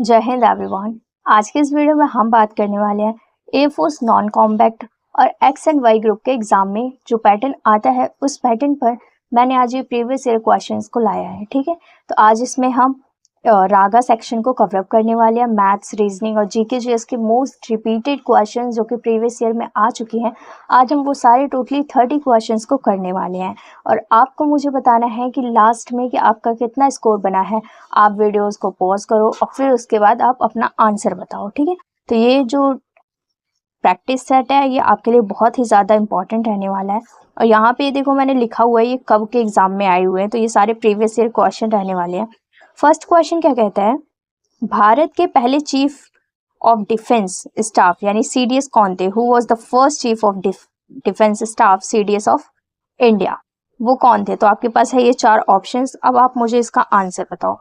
जय हिंद एवरीवन। आज के इस वीडियो में हम बात करने वाले हैं एयरफोर्स नॉन कॉम्बैट और एक्स एंड वाई ग्रुप के एग्जाम में जो पैटर्न आता है उस पैटर्न पर मैंने आज ये प्रीवियस ईयर क्वेश्चंस को लाया है। ठीक है, तो आज इसमें हम रागा सेक्शन को कवर अप करने वाले हैं। मैथ्स, रीजनिंग और जीके जीएस के मोस्ट रिपीटेड क्वेश्चंस जो कि प्रीवियस ईयर में आ चुके हैं, आज हम वो सारे टोटली 30 क्वेश्चंस को करने वाले हैं और आपको मुझे बताना है कि लास्ट में कि आपका कितना स्कोर बना है। आप वीडियोस को पॉज करो और फिर उसके बाद आप अपना आंसर बताओ। ठीक है, तो ये जो प्रैक्टिस सेट है ये आपके लिए बहुत ही ज़्यादा इंपॉर्टेंट रहने वाला है। और यहाँ पे देखो मैंने लिखा हुआ है ये कब के एग्जाम में आए हुए हैं, तो ये सारे प्रीवियस ईयर क्वेश्चन रहने वाले हैं। फर्स्ट क्वेश्चन क्या कहता है, भारत के पहले चीफ ऑफ डिफेंस स्टाफ यानी सीडीएस कौन थे? Who was the first chief of defence staff CDS of India? वो कौन थे? तो आपके पास है ये 4 ऑप्शंस। अब आप मुझे इसका आंसर बताओ।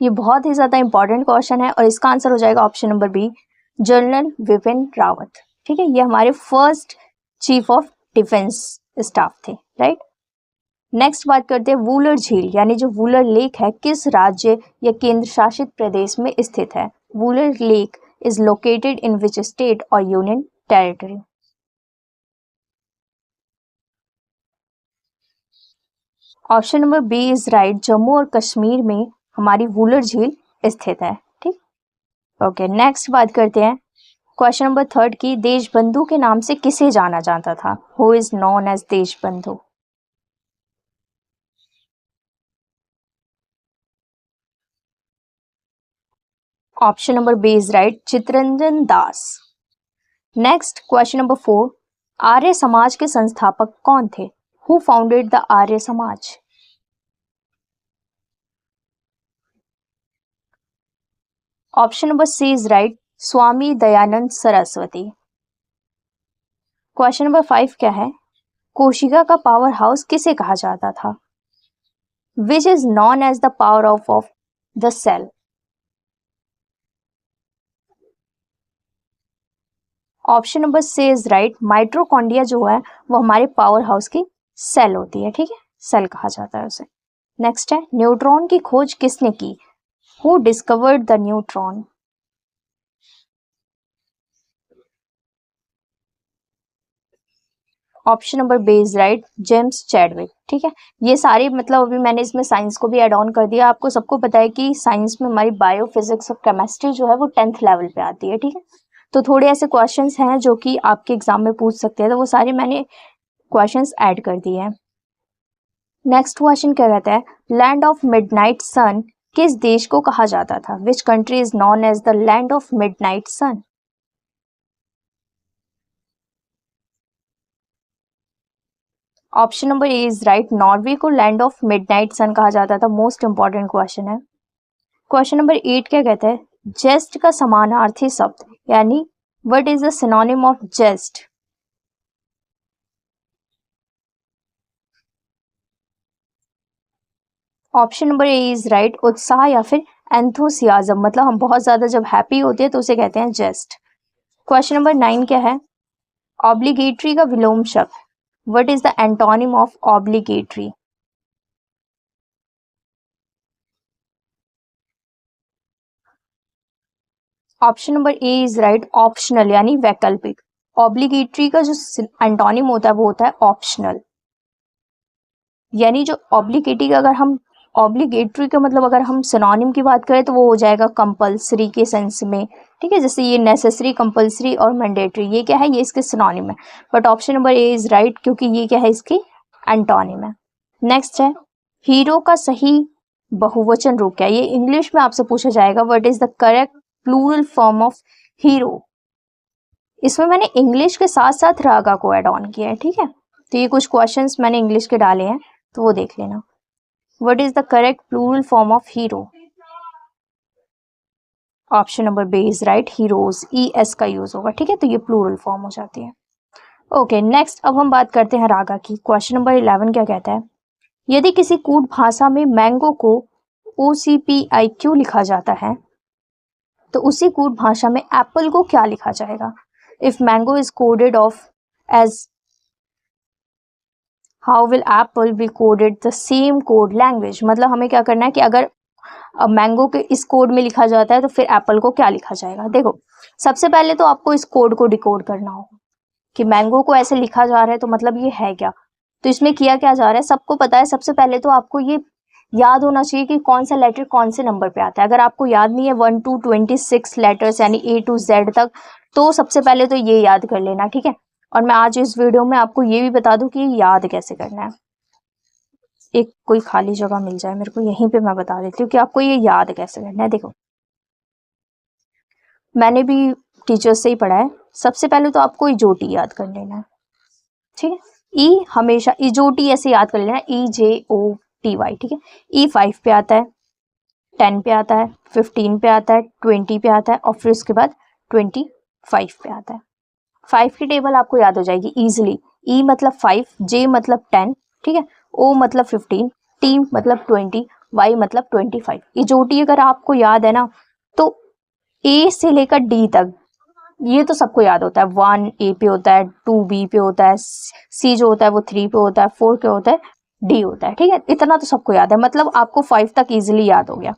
ये बहुत ही ज्यादा इंपॉर्टेंट क्वेश्चन है और इसका आंसर हो जाएगा option number B, general Bipin Rawat. ठीक है, ये हमारे first chief of defence staff थे, राइट। नेक्स्ट बात करते हैं वूलर झील यानी जो वूलर लेक है किस राज्य या केंद्र शासित प्रदेश में स्थित है? Wular lake is located in which state और union territory? Option number B is right, Jammu और कश्मीर में हमारी वूलर झील स्थित है। ठीक, ओके। नेक्स्ट बात करते हैं क्वेश्चन नंबर 3 की, देशबंधु के नाम से किसे जाना जाता था? Who is known as Deshbandhu? Option number B is right, Chittaranjan Das. Next question number 4, Arya Samaj के संस्थापक कौन थे? Who founded the Arya Samaj? Option number C is right, Swami Dayanand Saraswati. Question number 5 क्या है, कोशिका का पावर हाउस किसे कहा जाता था? Which is known as the power of the cell? Option number C is right, mitochondria जो है वो हमारे पावर हाउस की सेल होती है। ठीक है, सेल कहा जाता है उसे। नेक्स्ट है, न्यूट्रॉन की खोज किसने की? Who discovered the neutron? Option number B is right, James Chadwick. ठीक है, ये सारे मतलब अभी मैंने इसमें साइंस को भी ऐड ऑन कर दिया। आपको सबको पता है कि साइंस में हमारी बायो, फिजिक्स और केमिस्ट्री जो है वो 10th लेवल पे आती है। ठीक है, तो थोड़े ऐसे क्वेश्चंस हैं जो कि आपके एग्जाम में पूछ सकते हैं, तो वो सारे मैंने क्वेश्चंस ऐड कर दिए हैं। नेक्स्ट क्वेश्चन क्या कहता है, लैंड ऑफ मिडनाइट सन किस देश को कहा जाता था? Which country is known as the land of midnight sun? Option number A is right, Norway को लैंड ऑफ मिडनाइट सन कहा जाता था। मोस्ट इंपॉर्टेंट क्वेश्चन है। क्वेश्चन नंबर 8 क्या कहता है, जेस्ट का समानार्थी शब्द यानी what is the synonym of zest? Option number A is right, उत्साह या फिर एंथुसियाज्म, मतलब हम बहुत ज्यादा जब हैप्पी होते हैं तो उसे कहते हैं जेस्ट। क्वेश्चन नंबर 9 क्या है, ऑब्लिगेटरी का विलोम शब्द, what is the antonym of obligatory? Option number A is right, optional यानी वैकल्पिक। ऑब्लिगेटरी का जो एंटोनिम होता है वो होता है ऑप्शनल। यानी जो ऑब्लिगेटरी का अगर हम ऑब्लिगेटरी का मतलब अगर हम सिनोनिम की बात करें तो वो हो जाएगा कंपल्सरी के सेंस में। ठीक है, जैसे ये नेसेसरी, कंपल्सरी और मैंडेटरी, ये क्या है, ये इसके सिनोनिम है। But option number A is right क्योंकि ये क्या है, इसकी एंटोनिम है। नेक्स्ट है, हीरो का सही बहुवचन रूप क्या है? ये इंग्लिश में आपसे पूछा जाएगा, what is the correct plural form of hero? इसमें मैंने इंग्लिश के साथ साथ रागा को ऐड ऑन किया है। ठीक है, तो ये कुछ क्वेश्चंस मैंने इंग्लिश के डाले हैं तो वो देख लेना। What is the correct plural form of hero? Option number B is right, heroes, ES का यूज होगा। ठीक है, तो ये प्लूरल फॉर्म हो जाती है। ओके, नेक्स्ट अब हम बात करते हैं रागा की। क्वेश्चन नंबर 11 क्या कहता है, यदि किसी कूट भाषा में मैंगो को OCPI लिखा जाता है तो उसी कूट भाषा में एप्पल को क्या लिखा जाएगा? If mango is coded of as how will apple be coded the same code language, मतलब हमें क्या करना है कि अगर मैंगो के इस कोड में लिखा जाता है तो फिर एप्पल को क्या लिखा जाएगा। देखो सबसे पहले तो आपको इस कोड को डिकोड करना होगा कि मैंगो को ऐसे लिखा जा रहा है तो मतलब ये है क्या। तो इसमें किया क्या जा रहा है, सबको पता है। सबसे पहले तो आपको ये याद होना चाहिए कि कौन सा लेटर कौन से नंबर पे आता है। अगर आपको याद नहीं है 1 to 26 लेटर्स यानी A to Z तक, तो सबसे पहले तो ये याद कर लेना, ठीक है। और मैं आज इस वीडियो में आपको ये भी बता दूं कि याद कैसे करना है। एक कोई खाली जगह मिल जाए मेरे को, यहीं पे मैं बता देती हूँ कि आपको ये याद कैसे करना है। देखो मैंने भी टीचर्स से ही पढ़ा है। सबसे पहले तो आपको इजोटी याद कर लेना है, ठीक है। ई हमेशा इजोटी ऐसे याद कर लेना, EJOTY, ठीक है। ई 5 पे आता है, 10 पे आता है, 15 पे आता है, 20 पे आता है और फिर उसके बाद 25 पे आता है। 5 की टेबल आपको याद हो जाएगी इजीली। ई मतलब 5, जे मतलब 10, ठीक है, ओ मतलब 15, टी मतलब 20, वाई मतलब 25। इजोटी अगर आपको याद है ना तो ए से लेकर डी तक ये तो सबको याद होता है। 1 ए पे होता है, 2 बी पे होता है, सी जो होता है वो 3 पे होता है, 4 पे होता है, डी होता है, ठीक है। इतना तो सबको याद है, मतलब आपको 5 तक इजीली याद हो गया,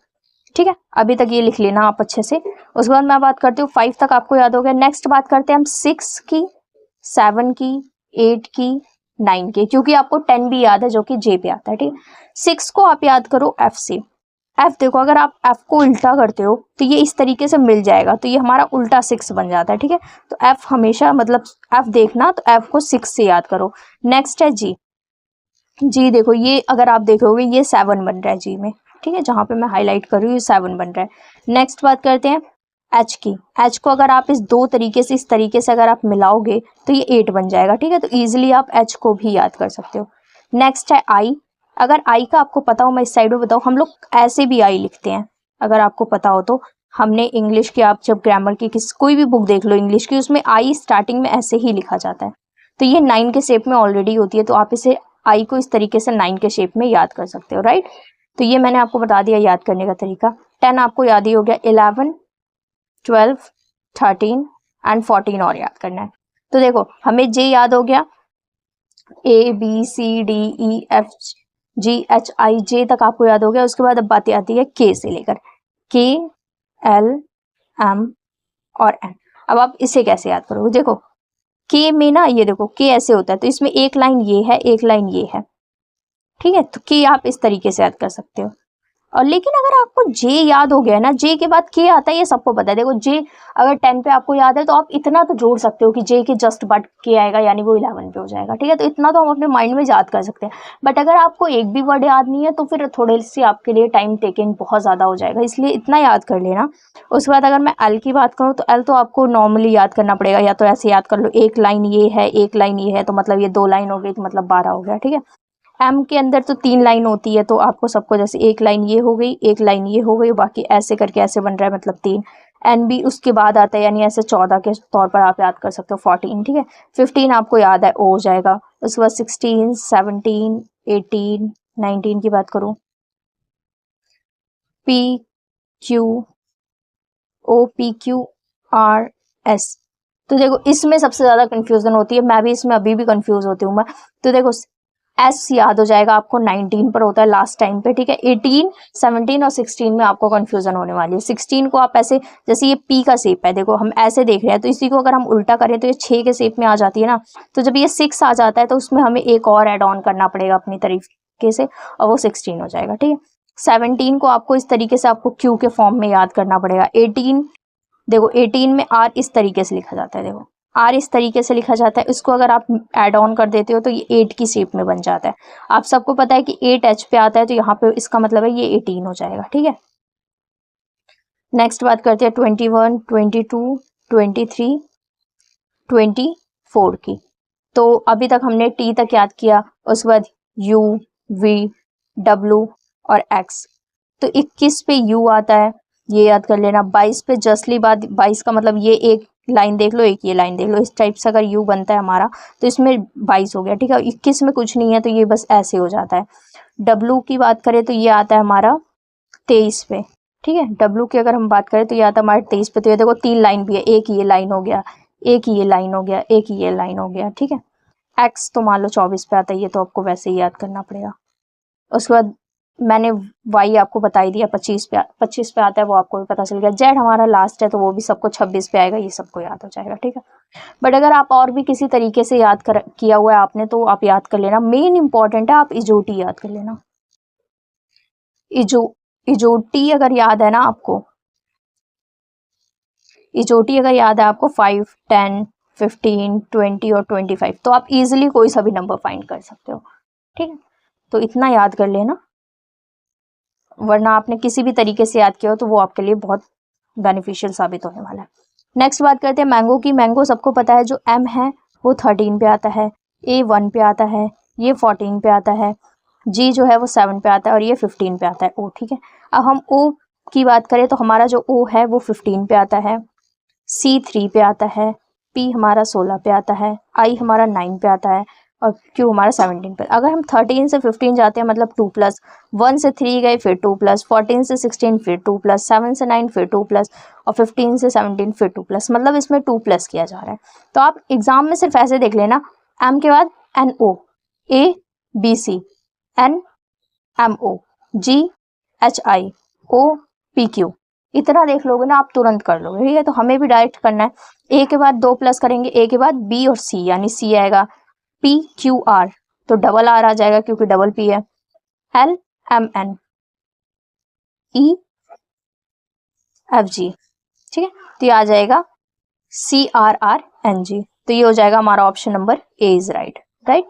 ठीक है। अभी तक ये लिख लेना आप अच्छे से। उसके बाद मैं बात करती हूँ 5 तक आपको याद हो गया। नेक्स्ट बात करते हैं हम 6 की, 7 की, 8 की, 9 की, क्योंकि आपको 10 भी याद है जो कि जे पे आता है, ठीक है। 6 को आप याद करो एफ से। एफ देखो अगर आप एफ को उल्टा करते हो तो ये इस तरीके से मिल जाएगा, तो ये हमारा उल्टा 6 बन जाता है, ठीक है। तो एफ हमेशा मतलब एफ देखना तो एफ को 6 से याद करो। नेक्स्ट है जी। जी देखो ये अगर आप देखोगे ये 7 बन रहा है जी में, ठीक है। जहाँ पे मैं हाईलाइट कर रही हूँ ये 7 बन रहा है। नेक्स्ट बात करते हैं एच की। एच को अगर आप इस दो तरीके से इस तरीके से अगर आप मिलाओगे तो ये 8 बन जाएगा, ठीक है। तो ईजिली आप एच को भी याद कर सकते हो। नेक्स्ट है आई। अगर आई का आपको पता हो मैं इस साइड में बताऊँ, हम लोग ऐसे भी आई लिखते हैं, अगर आपको पता हो तो। हमने इंग्लिश की, आप जब ग्रामर की कोई भी बुक देख लो इंग्लिश की, उसमें आई स्टार्टिंग में ऐसे ही लिखा जाता है। तो ये 9 के शेप में ऑलरेडी होती है, तो आप इसे आई को इस तरीके से 9 के शेप में याद कर सकते हो, राइट। तो ये मैंने आपको बता दिया याद करने का तरीका। 10 आपको याद ही हो गया। 11, 12, 13 एंड 14 और याद करना है। तो देखो हमें जे याद हो गया, ABCDEFGHI तक आपको याद हो गया। उसके बाद अब बातें आती है के से लेकर KLM और N। अब आप इसे कैसे याद करोगे। देखो के में ना ये देखो के ऐसे होता है, तो इसमें एक लाइन ये है, एक लाइन ये है, ठीक है। तो के आप इस तरीके से याद कर सकते हो। और लेकिन अगर आपको जे याद हो गया ना, जे के बाद के आता है, ये सबको पता है। देखो जे अगर 10 पे आपको याद है तो आप इतना तो जोड़ सकते हो कि जे के जस्ट बट के आएगा यानी वो 11 पे हो जाएगा, ठीक है। तो इतना तो हम अपने माइंड में याद कर सकते हैं। बट अगर आपको एक भी वर्ड याद नहीं है तो फिर थोड़े से आपके लिए टाइम टेकिंग बहुत ज़्यादा हो जाएगा, इसलिए इतना याद कर लेना। उसके बाद अगर मैं एल की बात करूँ तो एल तो आपको नॉर्मली याद करना पड़ेगा, या तो ऐसे याद कर लो एक लाइन ये है, एक लाइन ये है, तो मतलब ये 2 लाइन हो गई, तो मतलब 12 हो गया, ठीक है। एम के अंदर तो 3 लाइन होती है, तो आपको सबको जैसे एक लाइन ये हो गई, एक लाइन ये हो गई, बाकी ऐसे करके ऐसे बन रहा है, मतलब 3। एन भी उसके बाद आता है, यानी ऐसे 14 के तौर पर आप याद कर सकते हो, 14, ठीक है। 15 आपको याद है ओ हो जाएगा। उसके बाद 16, 17, 18, 19 की बात करूँ, PQOPQRS। तो देखो इसमें सबसे ज़्यादा कंफ्यूजन होती है, मैं भी इसमें अभी भी कंफ्यूज होती हूँ मैं। तो देखो एस याद हो जाएगा आपको, 19 पर होता है लास्ट टाइम पे, ठीक है। 18, 17 और 16 में आपको कंफ्यूजन होने वाली है। 16 को आप ऐसे, जैसे ये पी का शेप है, देखो हम ऐसे देख रहे हैं, तो इसी को अगर हम उल्टा करें तो ये 6 के शेप में आ जाती है ना। तो जब ये 6 आ जाता है तो उसमें हमें एक और ऐड ऑन करना पड़ेगा अपनी तरीके से, और वो 16 हो जाएगा, ठीक है। 17 को आपको इस तरीके से आपको क्यू के फॉर्म में याद करना पड़ेगा। 18 देखो 18 में आर इस तरीके से लिखा जाता है, देखो आर इस तरीके से लिखा जाता है। इसको अगर आप ऐड ऑन कर देते हो तो ये 8 की शेप में बन जाता है। आप सबको पता है कि 8 एच पे आता है, तो यहाँ पे इसका मतलब है ये 18 हो जाएगा, ठीक है। नेक्स्ट बात करते हैं 21, 22, 23, 24 की। तो अभी तक हमने टी तक याद किया, उसके बाद यू, वी, डब्ल्यू और एक्स। तो 21 पे यू आता है, ये याद कर लेना। 22 पे जस्टली बात, 22 का मतलब ये एक लाइन देख लो, एक ये लाइन देख लो, इस टाइप से अगर यू बनता है हमारा तो इसमें 22 हो गया, ठीक है। 21 में कुछ नहीं है तो ये बस ऐसे हो जाता है। डब्लू की बात करें तो ये आता है हमारा 23 पे, ठीक है। डब्लू की अगर हम बात करें तो ये आता है हमारा 23 पे। तो ये देखो 3 लाइन भी है, एक ये लाइन हो गया, एक ये लाइन हो गया, एक ये लाइन हो गया, ठीक है। x तो मान लो 24 पे आता है, ये तो आपको वैसे ही याद करना पड़ेगा। उसके बाद मैंने y आपको बता ही दिया 25 पे आता है, वो आपको भी पता चल गया। z हमारा लास्ट है तो वो भी सबको 26 पे आएगा, ये सबको याद हो जाएगा, ठीक है। बट अगर आप और भी किसी तरीके से किया हुआ है आपने तो आप याद कर लेना। मेन इंपॉर्टेंट है आप इजोटी याद कर लेना। इजोटी अगर याद है ना आपको, इजोटी अगर याद है आपको 5, 10, 15, 20 और 25, तो आप इजिली कोई सा भी नंबर फाइंड कर सकते हो, ठीक है। तो इतना याद कर लेना, वरना आपने किसी भी तरीके से याद किया हो तो वो आपके लिए बहुत बेनिफिशियल साबित होने वाला है। नेक्स्ट बात करते हैं मैंगो की। मैंगो सबको पता है, जो m है वो 13 पे आता है, a 1 पे आता है, ये 14 पे आता है, g जो है वो 7 पे आता है और ये 15 पे आता है o, ठीक है। अब हम o की बात करें तो हमारा जो o है वो 15 पे आता है, c 3 पे आता है, p हमारा 16 पे आता है, i हमारा 9 पे आता है और q हमारा 17 पे। अगर हम 13 से 15 जाते हैं मतलब 2 प्लस, 1 से 3 गए फिर 2 प्लस, 14 से 16 फिर 2 प्लस, 7 से 9 फिर 2 प्लस और 15 से 17 फिर 2 प्लस, मतलब इसमें 2 प्लस किया जा रहा है। तो आप एग्जाम में सिर्फ ऐसे देख लेना, m के बाद NO, A B C, N MO, G HI, O PQ, इतना देख लोगे ना आप तुरंत कर लोगे, ठीक है। तो हमें भी डायरेक्ट करना है, ए के बाद 2 प्लस करेंगे, ए के बाद बी और सी, यानी सी आएगा PQR, तो डबल आर आ जाएगा क्योंकि डबल पी है, LMN EFG, ठीक है। तो ये आ जाएगा CRRNG, तो ये हो जाएगा हमारा option number A is right, right.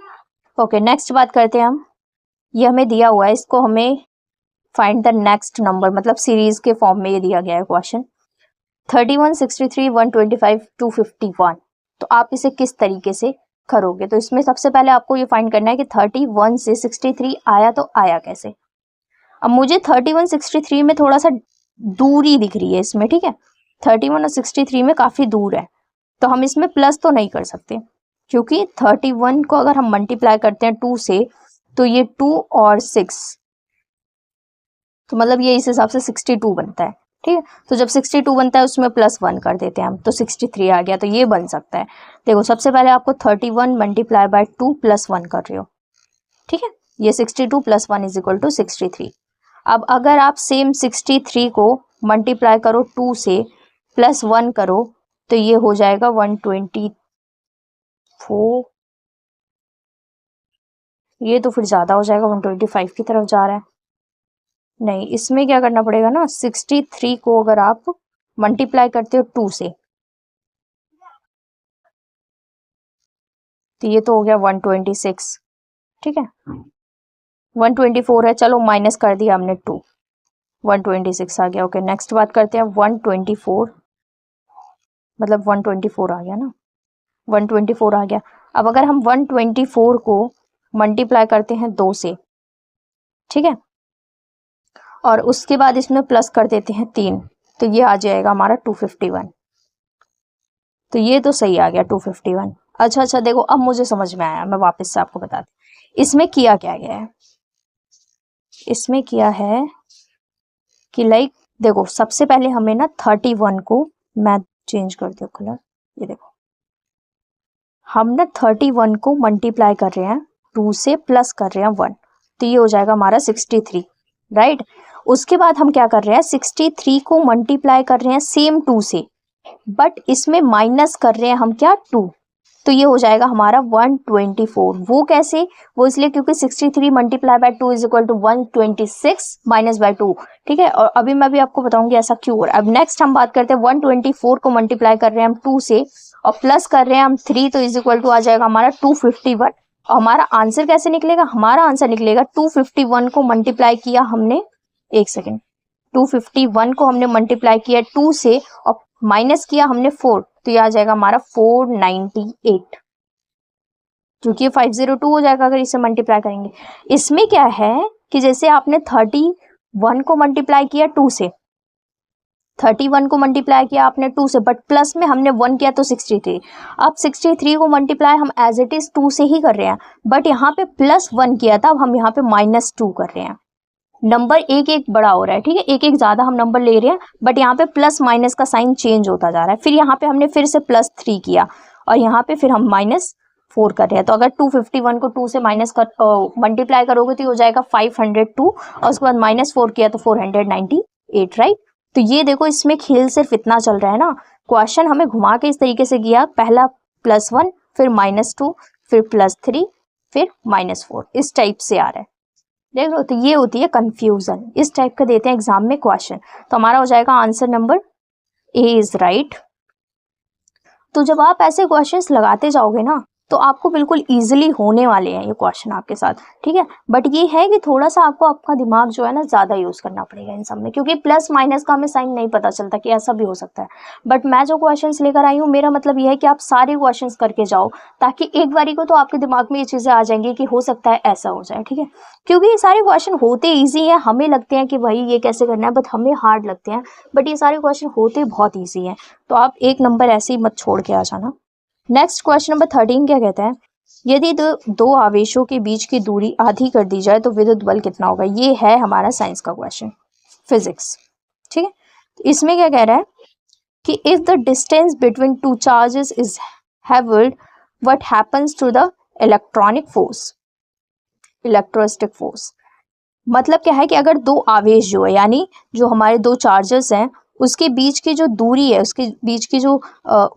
Okay, next बात करते हैं हम। ये हमें दिया हुआ है, इसको हमें फाइंड द नेक्स्ट नंबर, मतलब सीरीज के फॉर्म में ये दिया गया है क्वेश्चन। 31, 63, 125, 251, तो आप इसे किस तरीके से करोगे? तो इसमें सबसे पहले आपको ये फाइंड करना है कि 31 से 63 आया तो आया कैसे। अब मुझे 31, 63 में थोड़ा सा दूरी दिख रही है इसमें, ठीक है। 31 और 63 में काफी दूर है, तो हम इसमें प्लस तो नहीं कर सकते, क्योंकि 31 को अगर हम मल्टीप्लाई करते हैं 2 से तो ये 2 और 6, तो मतलब ये इस हिसाब से 62 बनता है, ठीक है। तो जब 62 बनता है उसमें +1 कर देते हैं हम, तो 63 आ गया, तो ये बन सकता है। देखो सबसे पहले आपको 31 मल्टीप्लाई बाय 2 +1 कर रहे हो, ठीक है। ये 62 + 1 = 63। अब अगर आप सेम 63 को मल्टीप्लाई करो 2 से +1 करो तो ये हो जाएगा 124। ये तो फिर ज्यादा हो जाएगा, 125 की तरफ जा रहा है। नहीं, इसमें क्या करना पड़ेगा ना, 63 को अगर आप मल्टीप्लाई करते हो 2 से तो ये तो हो गया 126, ठीक है। 124 है, चलो माइनस कर दिया हमने 2, 126 आ गया। ओके, नेक्स्ट बात करते हैं 124, मतलब 124 आ गया ना, 124 आ गया। अब अगर हम 124 को मल्टीप्लाई करते हैं 2 से, ठीक है, और उसके बाद इसमें प्लस कर देते हैं 3, तो ये आ जाएगा हमारा 251। तो ये तो सही आ गया 251। अच्छा देखो, अब मुझे समझ में आया, मैं वापस से आपको बताती। इसमें किया क्या गया है, इसमें किया है कि लाइक देखो सबसे पहले हमें ना 31 को, मैं चेंज कर दूं कलर, ये देखो हम ना 31 को मल्टीप्लाई कर रहे हैं 2 से, प्लस कर रहे हैं 1, तो ये हो जाएगा हमारा 63, राइट। उसके बाद हम क्या कर रहे हैं, 63 को मल्टीप्लाई कर रहे हैं सेम 2 से, बट इसमें माइनस कर रहे हैं हम क्या, 2, तो ये हो जाएगा हमारा 124। वो कैसे, वो इसलिए क्योंकि 63 मल्टीप्लाई बाय 2 = 126 माइनस बाय 2, ठीक है। और अभी मैं भी आपको बताऊंगी ऐसा क्यों हो रहा है। अब नेक्स्ट हम बात करते हैं 124 को मल्टीप्लाई कर रहे हैं हम 2 से और प्लस कर रहे हैं हम 3, तो = आ जाएगा हमारा 251। और हमारा आंसर कैसे निकलेगा, हमारा आंसर निकलेगा 251 को मल्टीप्लाई किया हमने, एक सेकेंड, 251 को हमने मल्टीप्लाई किया 2 से और माइनस किया हमने 4, तो ये आ जाएगा हमारा 498, क्योंकि ये 502 हो जाएगा अगर इसे मल्टीप्लाई करेंगे। इसमें क्या है कि जैसे आपने 31 को मल्टीप्लाई किया 2 से, 31 को मल्टीप्लाई किया आपने 2 से, बट प्लस में हमने 1 किया तो 63। अब 63 को मल्टीप्लाई हम एज इट इज 2 से ही कर रहे हैं, बट यहाँ पे +1 किया था, अब हम यहाँ पे -2 कर रहे हैं। नंबर एक एक बड़ा हो रहा है, ठीक है, एक एक ज्यादा हम नंबर ले रहे हैं, बट यहाँ पे प्लस माइनस का साइन चेंज होता जा रहा है। फिर यहाँ पे हमने फिर से +3 किया और यहाँ पे फिर हम 4 कर रहे हैं, तो अगर 251 को 2 से माइनस कर मल्टीप्लाई करोगे तो हो जाएगा 502 और उसके बाद -4 किया तो 498, राइट। तो ये देखो इसमें खेल सिर्फ इतना चल रहा है ना, क्वेश्चन हमें घुमा के इस तरीके से किया, पहला +1 फिर -2 फिर +3 फिर -4, इस टाइप से आ रहा है, देख लो। तो ये होती है कंफ्यूजन, इस टाइप का देते हैं एग्जाम में क्वेश्चन। तो हमारा हो जाएगा answer number A is right. तो जब आप ऐसे क्वेश्चंस लगाते जाओगे ना तो आपको बिल्कुल इजीली होने वाले हैं ये क्वेश्चन आपके साथ, ठीक है। बट ये है कि थोड़ा सा आपको आपका दिमाग जो है ना ज़्यादा यूज़ करना पड़ेगा इन सब में, क्योंकि प्लस माइनस का हमें साइन नहीं पता चलता कि ऐसा भी हो सकता है। बट मैं जो क्वेश्चंस लेकर आई हूँ, मेरा मतलब ये है कि आप सारे क्वेश्चंस करके जाओ, ताकि एक बारी को तो आपके दिमाग में ये चीज़ें आ जाएंगी कि हो सकता है ऐसा हो जाए, ठीक है। क्योंकि ये सारे क्वेश्चन होते ईजी हैं, हमें लगते हैं कि भाई ये कैसे करना है, बट हमें हार्ड लगते हैं, बट ये सारे क्वेश्चन होते बहुत ईजी हैं। तो आप एक नंबर ऐसे ही मत छोड़ के आ जाना। नेक्स्ट क्वेश्चन नंबर 13 क्या कहता है, यदि दो आवेशों के बीच की दूरी आधी कर दी जाए तो विद्युत बल कितना होगा। ये है हमारा साइंस का क्वेश्चन, फिजिक्स, ठीक है। तो इसमें क्या कह रहा है कि if the distance between two charges is halved what happens to the electronic force, electrostatic force. मतलब क्या है कि अगर दो आवेश जो है, यानी जो हमारे दो चार्जेस हैं, उसके बीच की जो दूरी है, उसके बीच की जो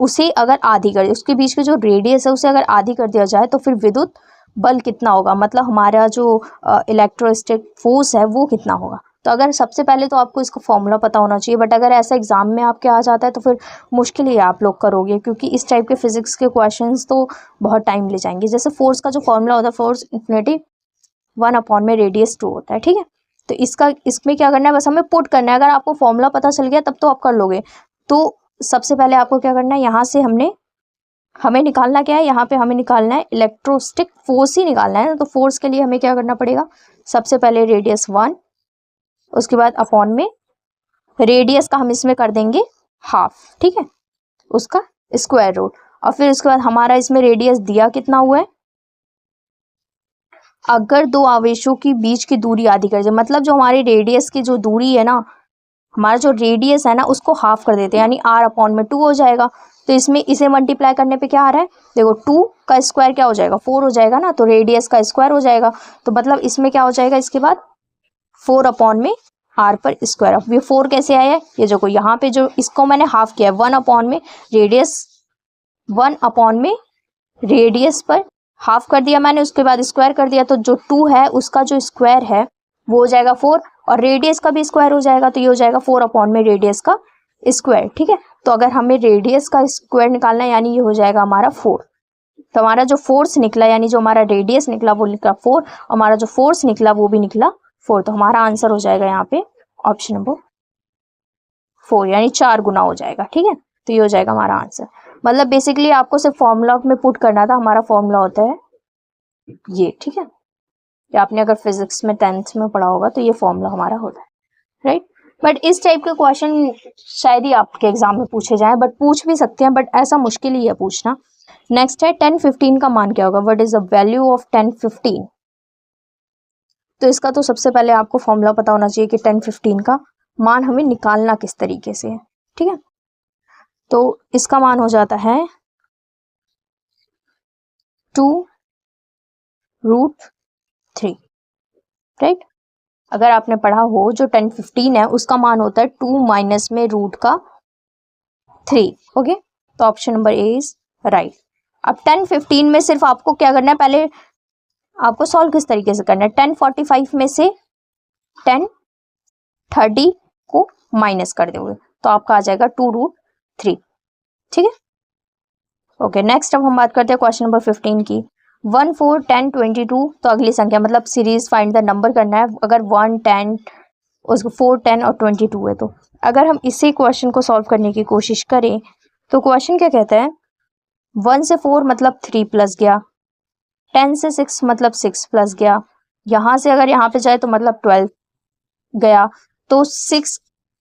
उसे अगर आधी कर, उसके बीच की जो रेडियस है उसे अगर आधी कर दिया जाए तो फिर विद्युत बल कितना होगा, मतलब हमारा जो इलेक्ट्रोस्टैटिक फोर्स है वो कितना होगा। तो अगर सबसे पहले तो आपको इसका फॉर्मूला पता होना चाहिए, बट अगर ऐसा एग्जाम में आपके आ जाता है तो फिर मुश्किल ही आप लोग करोगे, क्योंकि इस टाइप के फिजिक्स के क्वेश्चंस तो बहुत टाइम ले जाएंगे। जैसे फोर्स का जो फॉर्मूला होता है, फोर्स इन्फिनिटी 1 में रेडियस 2 होता है, ठीक है। तो इसमें क्या करना है, बस हमें पुट करना है। अगर आपको फॉर्मूला पता चल गया तब तो आप कर लोगे। तो सबसे पहले आपको क्या करना है, यहाँ से हमें निकालना क्या है, यहाँ पे हमें निकालना है इलेक्ट्रोस्टैटिक फोर्स ही निकालना है। तो फोर्स के लिए हमें क्या करना पड़ेगा, सबसे पहले रेडियस 1, उसके बाद अपॉन में रेडियस का हम इसमें कर देंगे हाफ, ठीक है, उसका स्क्वायर रूट। और फिर उसके बाद हमारा इसमें रेडियस दिया कितना हुआ है, अगर दो आवेशों की बीच की दूरी आधी कर जाए, मतलब जो हमारी रेडियस की जो दूरी है ना, हमारा जो रेडियस है ना उसको हाफ कर देते हैं, यानी r/2 हो जाएगा। तो इसमें इसे मल्टीप्लाई करने पे क्या आ रहा है, देखो 2 का स्क्वायर क्या हो जाएगा, 4 हो जाएगा ना, तो रेडियस का स्क्वायर हो जाएगा। तो मतलब इसमें क्या हो जाएगा, इसके बाद 4/r पर स्क्वायर। अब ये 4 कैसे आया है, ये जो यहाँ पे जो इसको मैंने हाफ किया है, 1 रेडियस पर हाफ कर दिया मैंने, उसके बाद स्क्वायर कर दिया। तो जो 2 है उसका जो स्क्वायर है वो हो जाएगा 4, और रेडियस का भी स्क्वायर हो जाएगा, तो ये हो जाएगा 4 रेडियस का स्क्वायर, ठीक है। तो अगर हमें रेडियस का स्क्वायर निकालना है, यानी ये हो जाएगा हमारा 4। तो हमारा जो फोर्स निकला, यानी जो हमारा रेडियस निकला वो निकला 4, हमारा जो फोर्स निकला वो भी निकला 4। तो हमारा आंसर हो जाएगा यहाँ पे ऑप्शन नंबर 4, यानी 4 गुना हो जाएगा, ठीक है। तो ये हो जाएगा हमारा आंसर। मतलब बेसिकली आपको सिर्फ फॉर्मूला में पुट करना था। हमारा फॉर्मूला होता है ये, ठीक है। या आपने अगर फिजिक्स में 10th में पढ़ा होगा तो ये फॉर्मूला हमारा होता है, राइट। बट इस टाइप के क्वेश्चन शायद ही आपके एग्जाम में पूछे जाएं, बट पूछ भी सकते हैं, बट ऐसा मुश्किल ही है पूछना। नेक्स्ट है 10-15 का मान क्या होगा, what is the value of 10-15। तो इसका तो सबसे पहले आपको फॉर्मूला पता होना चाहिए कि 10-15 का मान हमें निकालना किस तरीके से है, ठीक है। तो इसका मान हो जाता है 2√3, राइट। अगर आपने पढ़ा हो जो 10-15 है उसका मान होता है 2 माइनस में √3, ओके। तो option number A is right. अब 10-15 में सिर्फ आपको क्या करना है, पहले आपको सॉल्व किस तरीके से करना है, 1045 में से 1030 को माइनस कर दोगे तो आपका आ जाएगा 2√3, ठीक है। ओके, नेक्स्ट अब हम बात करते हैं क्वेश्चन नंबर 15 की। 1, 4, 10, 22, तो अगली संख्या मतलब सीरीज फाइंड द नंबर करना है। अगर 1, 10, उसको 4, 10 और 22 है, तो अगर हम इसी क्वेश्चन को सॉल्व करने की कोशिश करें तो क्वेश्चन क्या कहता है, 1 से 4 मतलब 3 प्लस गया, 10 से 6 मतलब 6 प्लस गया, यहाँ से अगर यहाँ पे जाए तो मतलब 12 गया। तो 6,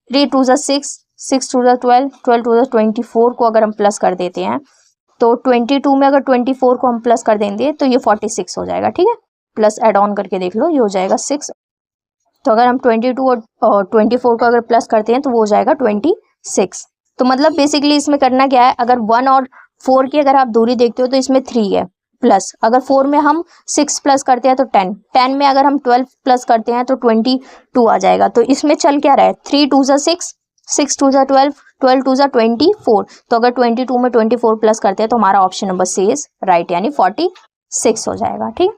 3 2 6, 6 2 12, 12 2 24 को अगर हम प्लस कर देते हैं तो 22 में अगर 24 को हम प्लस कर देंगे तो ये 46 हो जाएगा, ठीक है। प्लस एड ऑन करके देख लो, ये हो जाएगा 6। तो अगर हम 22 और 24 को अगर प्लस करते हैं तो वो हो जाएगा 26। तो मतलब बेसिकली इसमें करना क्या है, अगर 1 और 4 की अगर आप दूरी देखते हो तो इसमें 3 है, प्लस, अगर 4 में हम 6 प्लस करते हैं तो 10, 10 में अगर हम 12 प्लस करते हैं तो 22 आ जाएगा। तो इसमें चल क्या रहा है, 3 2 ज़ा 6, 6 2 ज़ा 12, 12 2 ज़ा 24। तो अगर 22 में 24 प्लस करते हैं तो हमारा option number C is right, यानी 46 हो जाएगा। ठीक,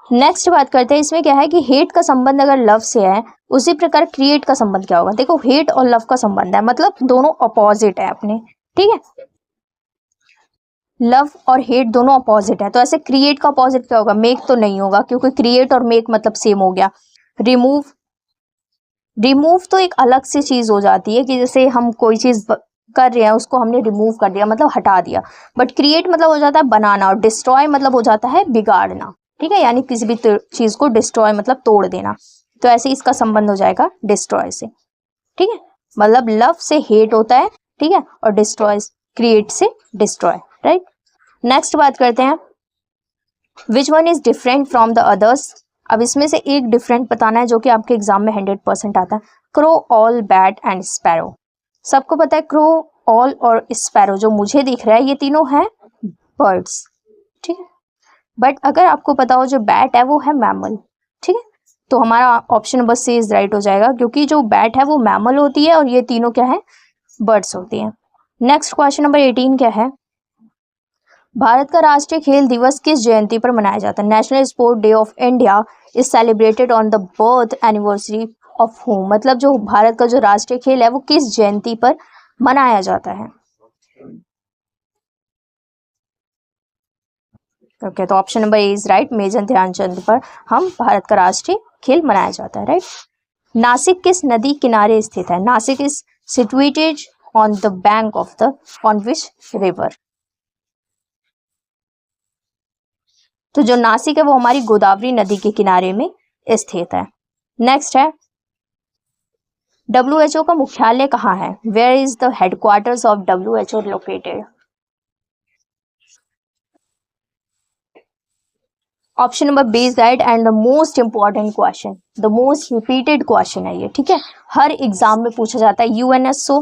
नेक्स्ट बात करते हैं, इसमें क्या है कि हेट का संबंध अगर लव से है, उसी प्रकार क्रिएट का संबंध क्या होगा। देखो हेट और लव का संबंध है, मतलब दोनों अपोजिट है अपने। ठीक है, लव और हेट दोनों अपोजिट है, तो ऐसे क्रिएट का अपोजिट क्या होगा, मेक तो नहीं होगा, क्योंकि क्रिएट और मेक मतलब सेम हो गया। रिमूव, रिमूव तो एक अलग सी चीज हो जाती है कि जैसे हम कोई चीज कर रहे हैं उसको हमने रिमूव कर दिया, मतलब हटा दिया। बट क्रिएट मतलब हो जाता है बनाना, और डिस्ट्रॉय मतलब हो जाता है बिगाड़ना। ठीक है, यानी किसी भी चीज को डिस्ट्रॉय मतलब तोड़ देना। तो ऐसे इसका संबंध हो जाएगा डिस्ट्रॉय से। ठीक है, मतलब लव से हेट होता है, ठीक है, और डिस्ट्रॉय क्रिएट से डिस्ट्रॉय। राइट, नेक्स्ट बात करते हैं, which one is different from the others. अब इसमें से एक डिफरेंट बताना है जो कि आपके एग्जाम में 100% आता है। Crow, all, bat and sparrow. सबको पता है क्रो, ऑल और स्पैरो जो मुझे दिख रहा है ये तीनों हैं बर्ड्स। ठीक है, बट अगर आपको पता हो जो बैट है वो है मैमल। ठीक है, तो हमारा option number C is right हो जाएगा, क्योंकि जो बैट है वो मैमल होती है और ये तीनों क्या है, बर्ड्स होती हैं। नेक्स्ट क्वेश्चन नंबर 18 क्या है, भारत का राष्ट्रीय खेल दिवस किस जयंती पर मनाया जाता है। National sport day of India is celebrated on the birth anniversary of home. मतलब जो भारत का जो राष्ट्रीय खेल है वो किस जयंती पर मनाया जाता है। ओके, तो option number A is right, major Dhyanchand पर हम भारत का राष्ट्रीय खेल मनाया जाता है। राइट, नासिक किस नदी किनारे स्थित है। Nashik is situated on the bank of the on which river. तो जो नासिक है वो हमारी गोदावरी नदी के किनारे में स्थित है। नेक्स्ट है, WHO का मुख्यालय कहाँ है। Where is the headquarters of WHO located. Option number B is right and the most important question, the most repeated question है ये। ठीक है, हर एग्जाम में पूछा जाता है। यूएनएसओ,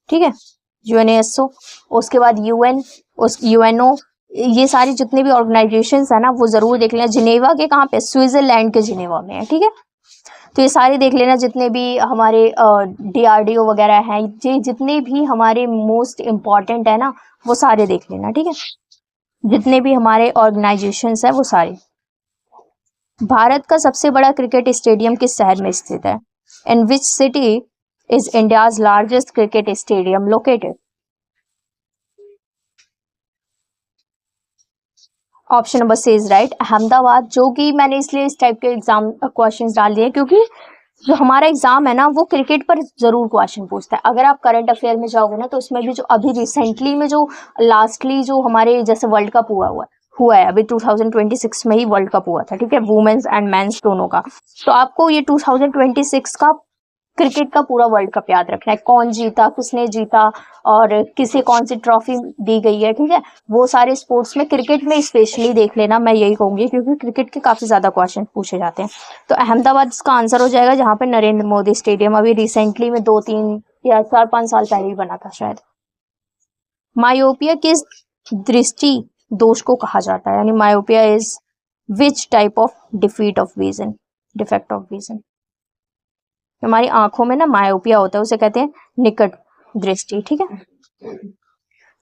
ठीक है, यूएनएसओ, उसके बाद यूएन, उस यूएनओ, ये सारी जितने भी ऑर्गेनाइजेशंस है ना वो जरूर देख लेना। जिनेवा के कहाँ पे, स्विट्जरलैंड के जिनेवा में है। ठीक है, तो ये सारे देख लेना, जितने भी हमारे DRDO वगैरह हैं, ये जितने भी हमारे मोस्ट इम्पॉर्टेंट है ना वो सारे देख लेना। ठीक है, जितने भी हमारे ऑर्गेनाइजेशंस हैं वो सारे। भारत का सबसे बड़ा क्रिकेट स्टेडियम किस शहर में स्थित है। In which city is India's largest cricket stadium located. Option number C is right, Ahmedabad. जो कि मैंने इसलिए इस टाइप के एग्जाम क्वेश्चंस डाल दिए क्योंकि जो हमारा एग्जाम है ना वो क्रिकेट पर जरूर क्वेश्चन पूछता है। अगर आप करंट अफेयर में जाओगे ना तो उसमें भी जो अभी रिसेंटली में जो लास्टली जो हमारे जैसे वर्ल्ड कप हुआ है अभी 2026 में ही वर्ल्ड कप हुआ था। ठीक है, वुमेन्स एंड मेंस दोनों का। तो आपको ये 2026 का क्रिकेट का पूरा वर्ल्ड कप याद रखना है, कौन जीता, किसने जीता और किसे कौन सी ट्रॉफी दी गई है। ठीक है, वो सारे स्पोर्ट्स में क्रिकेट में स्पेशली देख लेना, मैं यही कहूंगी, क्योंकि क्रिकेट के काफी ज्यादा क्वेश्चन पूछे जाते हैं। तो अहमदाबाद इसका आंसर हो जाएगा, जहाँ पे नरेंद्र मोदी स्टेडियम अभी रिसेंटली में 2-3 या 4-5 साल पहले ही बना था शायद। मायोपिया किस दृष्टि दोष को कहा जाता है, यानी myopia is which type of defeat of vision, defect of vision. हमारी आंखों में ना मायोपिया होता है, उसे कहते हैं निकट दृष्टि। ठीक है,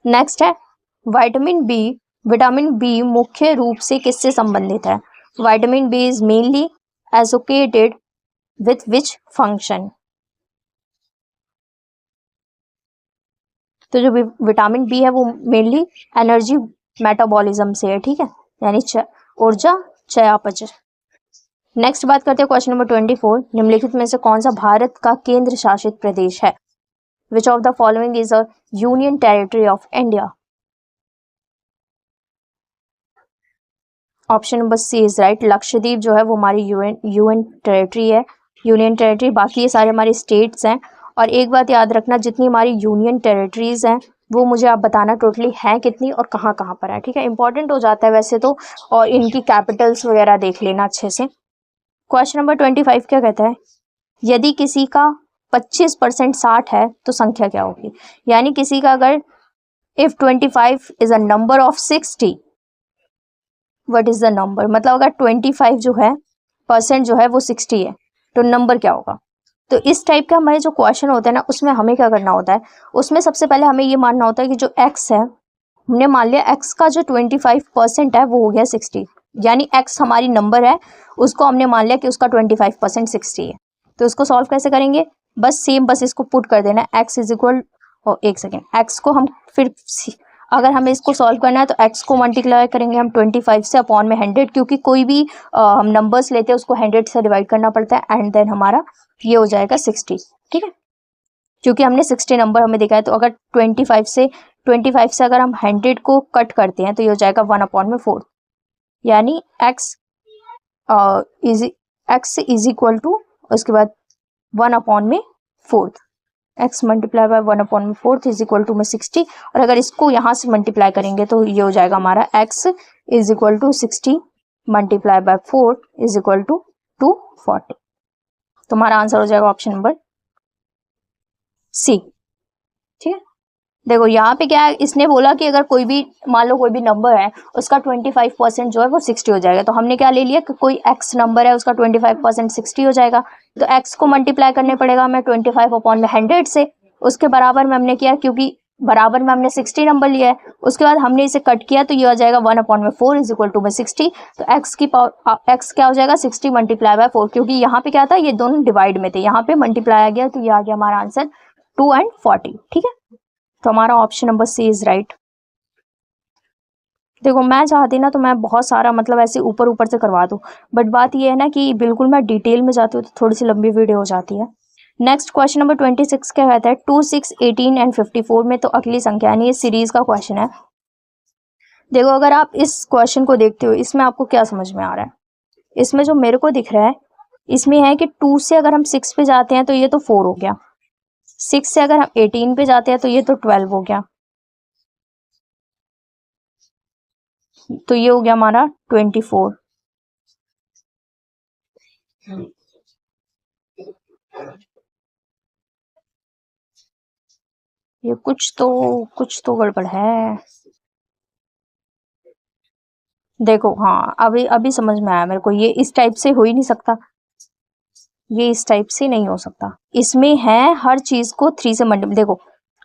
नेक्स्ट है विटामिन बी। विटामिन बी मुख्य रूप से किससे संबंधित है। Vitamin B is mainly associated with which function. तो जो विटामिन बी है वो मेनली एनर्जी मेटाबॉलिज्म से है। ठीक है, यानी ऊर्जा चयापचय। नेक्स्ट बात करते हैं क्वेश्चन नंबर 24, निम्नलिखित में से कौन सा भारत का केंद्र शासित प्रदेश है। Which of the following is a union territory of India. Option number C is right, Lakshadweep जो है वो हमारी यूएन टेरिटरी है, यूनियन टेरिटरी। बाकी ये सारे हमारे स्टेट्स हैं। और एक बात याद रखना, जितनी हमारी यूनियन टेरिटरीज हैं वो मुझे आप बताना टोटली हैं कितनी और कहाँ कहाँ पर है। ठीक है, इंपॉर्टेंट हो जाता है वैसे तो, और इनकी कैपिटल्स वगैरह देख लेना अच्छे से। क्वेश्चन नंबर 25 क्या कहता है, यदि किसी का 25% 60 है तो संख्या क्या होगी। यानी किसी का अगर if 25 is a number of 60, what is the number? मतलब अगर 25 जो है परसेंट जो है वो 60 है तो नंबर क्या होगा? तो इस टाइप का हमारे जो क्वेश्चन होता है ना, उसमें हमें क्या करना होता है, उसमें सबसे पहले हमें ये मानना होता है कि जो x है, हमने मान लिया x का जो 25% है वो हो गया 60, यानी x हमारी नंबर है, उसको हमने मान लिया कि उसका 25% 60 है। तो उसको सॉल्व कैसे करेंगे? बस सेम, बस इसको पुट कर देना, x इज इक्वल, एक सेकेंड, x को हम फिर अगर हमें इसको सॉल्व करना है तो x को मल्टीप्लाई करेंगे हम 25 से अपॉन में 100, क्योंकि कोई भी हम नंबर्स लेते हैं उसको 100 से डिवाइड करना पड़ता है, एंड देन हमारा ये हो जाएगा 60, ठीक है, क्योंकि हमने 60 नंबर हमें देखा है। तो अगर 25 से अगर हम 100 को कट करते हैं तो ये हो जाएगा 1/4, यानी x इज इक्वल टू, उसके बाद 1/4, x multiply by 1/4 is equal to में 60, और अगर इसको यहाँ से मल्टीप्लाई करेंगे तो ये हो जाएगा हमारा x is equal to 60 multiply by 4 is equal to 240। तो हमारा आंसर हो जाएगा ऑप्शन नंबर सी, ठीक है। देखो यहाँ पे क्या है, इसने बोला कि अगर कोई भी, मान लो कोई भी नंबर है, उसका 25% जो है वो 60 हो जाएगा, तो हमने क्या ले लिया कि कोई x नंबर है उसका 25% 60 हो जाएगा, तो x को मल्टीप्लाई करने पड़ेगा हमें 25/100 से, उसके बराबर में हमने किया, क्योंकि बराबर में हमने 60 नंबर लिया है, उसके बाद हमने इसे कट किया तो ये हो जाएगा 1/4 इज इक्वल टू में 60, तो x की पावर x क्या हो जाएगा 60 मल्टीप्लाई बाय 4, क्योंकि यहाँ पे क्या था, ये दोनों डिवाइड में थे, यहाँ पे मल्टीप्लाई आ गया, तो ये आ गया हमारा आंसर 2 and 40, ठीक है। तो हमारा option number C is right. देखो मैं चाहती ना तो मैं बहुत सारा मतलब ऐसे ऊपर ऊपर से करवा दूँ, बट बात ये है ना कि बिल्कुल मैं डिटेल में जाती हूँ तो थोड़ी सी लंबी वीडियो हो जाती है। नेक्स्ट क्वेश्चन नंबर 26 क्या कहता है, 2, 6, 18 एंड 54 में तो अगली संख्या, यानी ये सीरीज का क्वेश्चन है। देखो अगर आप इस क्वेश्चन को देखते हो, इसमें आपको क्या समझ में आ रहा है? इसमें जो मेरे को दिख रहा है, इसमें है कि 2 से अगर हम 6 पे जाते हैं तो ये तो 4 हो गया, 6 से अगर हम 18 पे जाते हैं तो ये तो 12 हो गया, तो ये हो गया हमारा 24। ये कुछ तो गड़बड़ है। देखो हाँ, अभी समझ में आया मेरे को, ये इस टाइप से हो ही नहीं सकता, ये इस टाइप से नहीं हो सकता। इसमें है हर चीज को 3 से मल्टीप्लाई, देखो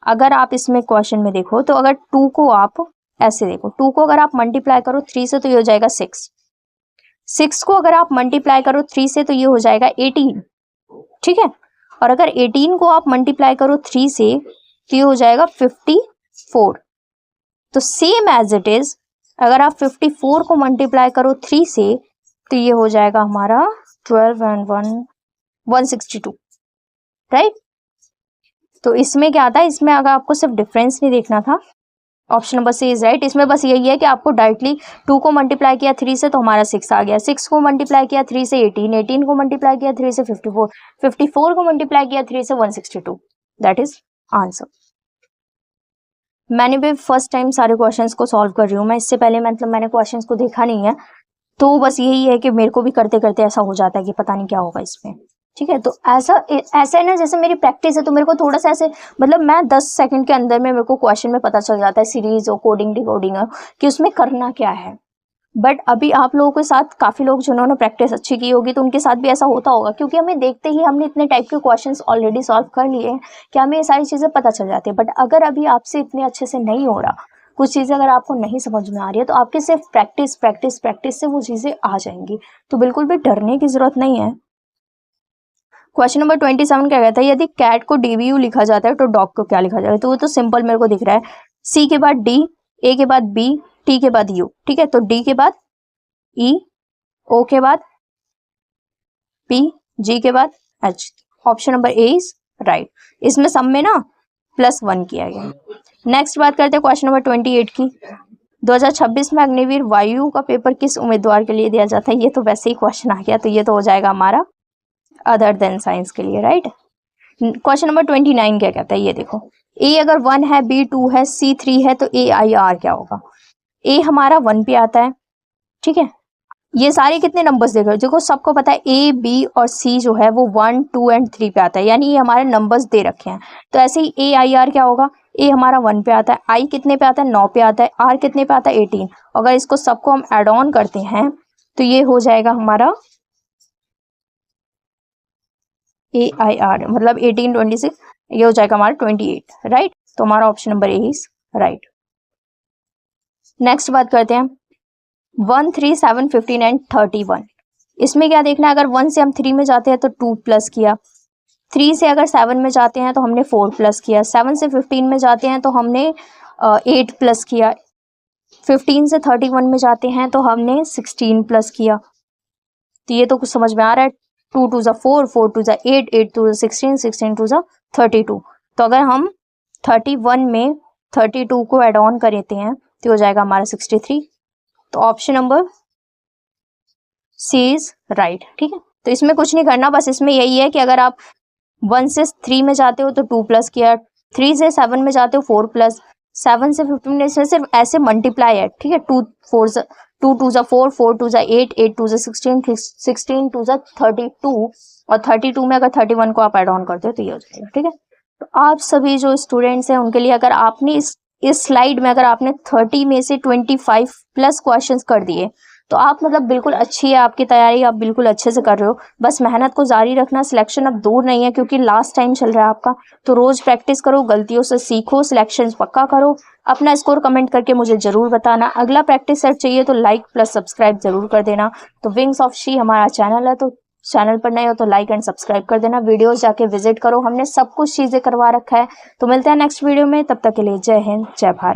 अगर आप इसमें क्वेश्चन में देखो तो अगर 2 को आप ऐसे देखो, 2 को अगर आप मल्टीप्लाई करो 3 से तो ये हो जाएगा 6, 6 को अगर आप मल्टीप्लाई करो 3 से तो ये हो जाएगा 18, ठीक है, और अगर 18 को आप मल्टीप्लाई करो 3 से तो ये हो जाएगा 54। तो सेम एज इट इज, अगर आप 54 को मल्टीप्लाई करो 3 से तो ये हो जाएगा हमारा 12 and 162, राइट। तो इसमें क्या आता है, इसमें अगर आपको सिर्फ डिफरेंस नहीं देखना था, option number C is right. इसमें बस यही है कि आपको डायरेक्टली 2 को मल्टीप्लाई किया 3 से तो हमारा 6 आ गया, 6 को मल्टीप्लाई किया 3 से 18, 18 को मल्टीप्लाई किया 3 से 54, 54 को मल्टीप्लाई किया 3 से 162, दैट इज आंसर। मैंने भी फर्स्ट टाइम सारे क्वेश्चंस को सॉल्व कर रही हूँ मैं, इससे पहले मतलब मैंने क्वेश्चंस को देखा नहीं है, तो बस यही है कि मेरे को भी करते करते ऐसा हो जाता है कि पता नहीं क्या होगा इसमें, ठीक है। तो ऐसा है ना, जैसे मेरी प्रैक्टिस है तो मेरे को थोड़ा सा ऐसे, मतलब मैं 10 सेकंड के अंदर में मेरे को क्वेश्चन में पता चल जाता है, सीरीज और कोडिंग डिकोडिंग कि उसमें करना क्या है। बट अभी आप लोगों के साथ काफ़ी लोग जिन्होंने प्रैक्टिस अच्छी की होगी तो उनके साथ भी ऐसा होता होगा, क्योंकि हमें देखते ही हमने इतने टाइप के क्वेश्चंस ऑलरेडी सॉल्व कर लिए हैं कि हमें ये सारी चीज़ें पता चल जाती है। बट अगर अभी आपसे इतने अच्छे से नहीं हो रहा, कुछ चीज़ें अगर आपको नहीं समझ में आ रही है, तो आपके सिर्फ प्रैक्टिस प्रैक्टिस प्रैक्टिस से वो चीज़ें आ जाएंगी, तो बिल्कुल भी डरने की ज़रूरत नहीं है। क्वेश्चन नंबर 27 क्या कहता है, यदि कैट को DVU लिखा जाता है तो डॉग को क्या लिखा जाएगा? तो वो तो सिंपल मेरे को दिख रहा है, C के बाद D, A के बाद B, T के बाद U, ठीक है। तो D के बाद E, O के बाद P, G के बाद H, option number A is right. इसमें सब में ना +1 किया गया। नेक्स्ट बात करते हैं क्वेश्चन नंबर 28 की, 2026 में अग्निवीर वायु का पेपर किस उम्मीदवार के लिए दिया जाता है? ये तो वैसे ही क्वेश्चन आ गया, तो ये तो हो जाएगा हमारा अदर देन साइंस के लिए, राइट। क्वेश्चन नंबर 29 क्या कहता है, ये देखो, A अगर 1 है, B 2 है, C 3 है तो AIR क्या होगा? A हमारा 1 पे आता है, ठीक है, ये सारे कितने नंबर्स देख रहे हो, देखो सबको पता है ए बी और सी जो है वो 1 2 एंड 3 पे आता है, यानी ये हमारे नंबर्स दे रखे हैं। तो ऐसे ही ए आई आर क्या होगा, ए हमारा 1 पे आता है, आई कितने पे आता है 9 पे आता है, आर कितने पे आता है 18। अगर इसको सबको हम एड ऑन करते हैं तो ये हो जाएगा हमारा ए आई आर, मतलब 18 26, ये हो जाएगा हमारा 28, राइट। तो हमारा option number A is right. Next बात करते हैं 1 3 7 15 एंड 31। इसमें क्या देखना है, अगर 1 से हम 3 में जाते हैं तो 2 प्लस किया, 3 से अगर 7 में जाते हैं तो हमने 4 प्लस किया, 7 से 15 में जाते हैं तो हमने 8 प्लस किया, 15 से 31 में जाते हैं तो हमने 16 प्लस किया। तो ये तो कुछ समझ में आ रहा है, 2 2 ज़ा 4, 4 2 ज़ा 8, 8 2 ज़ा 16, 16 2 ज़ा 32। तो अगर हम 31 में 32 को एड ऑन करते हैं तो हो जाएगा हमारा 63। तो option number C is right, ठीक है। तो इसमें कुछ नहीं करना, बस इसमें यही है कि अगर आप 1 से 3 में जाते हो तो 2 प्लस किया, 3 से 7 में जाते हो 4 प्लस, 7 से 15 में, इसमें सिर्फ ऐसे मल्टीप्लाई है, ठीक है। 2 2 ज़ा 4, 4 2 ज़ा 8, 8 2 ज़ा 16, 16 2 ज़ा 32, और 32 में अगर 31 को आप एड ऑन करते हो तो ये हो जाएगा, ठीक है। तो आप सभी जो स्टूडेंट्स हैं उनके लिए अगर आपने इस स्लाइड में अगर आपने 30 में से 25 प्लस क्वेश्चंस कर दिए तो आप मतलब बिल्कुल अच्छी है आपकी तैयारी, आप बिल्कुल अच्छे से कर रहे हो। बस मेहनत को जारी रखना, सिलेक्शन अब दूर नहीं है क्योंकि लास्ट टाइम चल रहा है आपका। तो रोज प्रैक्टिस करो, गलतियों से सीखो, सिलेक्शन पक्का करो। अपना स्कोर कमेंट करके मुझे जरूर बताना। अगला प्रैक्टिस सेट चाहिए तो लाइक प्लस सब्सक्राइब जरूर कर देना। तो विंग्स ऑफ शी हमारा चैनल है, तो चैनल पर नए हो तो लाइक एंड सब्सक्राइब कर देना। वीडियोस जाके विजिट करो, हमने सब कुछ चीजें करवा रखा है। तो मिलते हैं नेक्स्ट वीडियो में, तब तक के लिए जय हिंद जय भारत।